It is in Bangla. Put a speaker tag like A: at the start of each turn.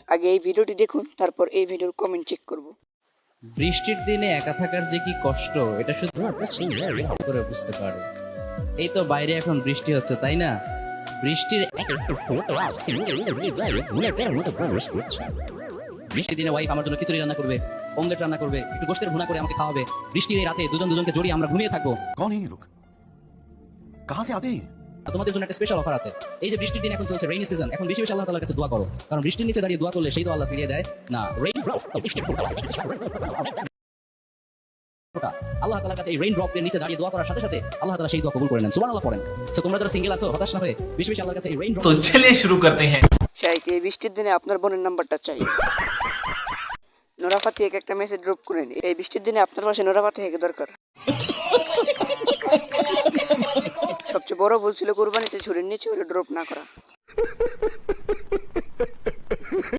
A: আগে এই ভিডিওটি দেখুন, তারপর এই ভিডিওর কমেন্ট চেক করব।
B: বৃষ্টির দিনে একা থাকার যে কি কষ্ট এটা শুধু করে বুঝতে পারে। এই তো বাইরে এখন বৃষ্টি হচ্ছে, তাই না? বৃষ্টির বৃষ্টির দিনে ওয়াইফ আমার জন্য খিচুড়ি রান্না করবে, অমলেট রান্না করবে, একটু গোশতের ভুনা করে আমাকে খাওয়াবে। বৃষ্টির এই রাতে দুজন দুজনকে জড়িয়ে আমরা ঘুমিয়ে থাকবো।
C: कौन है ये लोग? कहाँ से आते हैं?
B: আর তোমাদের জন্য একটা স্পেশাল অফার আছে। এই যে বৃষ্টির দিন এখন চলছে, রেইনি সিজন, এখন বেশি বেশি আল্লাহ তাআলার কাছে দোয়া করো, কারণ বৃষ্টির নিচে দাঁড়িয়ে দোয়া করলে সেই তো আল্লাহ ফিরিয়ে দেয় না। রেইন ড্রপ, আল্লাহ তাআলার কাছে এই রেইন ড্রপের নিচে দাঁড়িয়ে দোয়া করার সাথে সাথে আল্লাহ তাআলা সেই দোয়া কবুল করে নেন। সুবহানাল্লাহ পড়েন। সো তোমরা যারা সিঙ্গেল আছো, হতাশ না হয়ে বেশি বেশি আল্লাহর কাছে এই রেইন ড্রপ।
D: तो चलिए शुरू करते हैं।
A: শাইখ, এই বৃষ্টির দিনে আপনার বোনের নাম্বারটা চাই। নোরা ফাতেহিকে একটা মেসেজ ড্রপ করেন। এই বৃষ্টির দিনে আপনার পাশে নোরা ফাতেহিকে দরকার। সবচেয়ে বড় ভুল ছিল কুরবানিতে ছুরির নিচে ড্রপ না করা।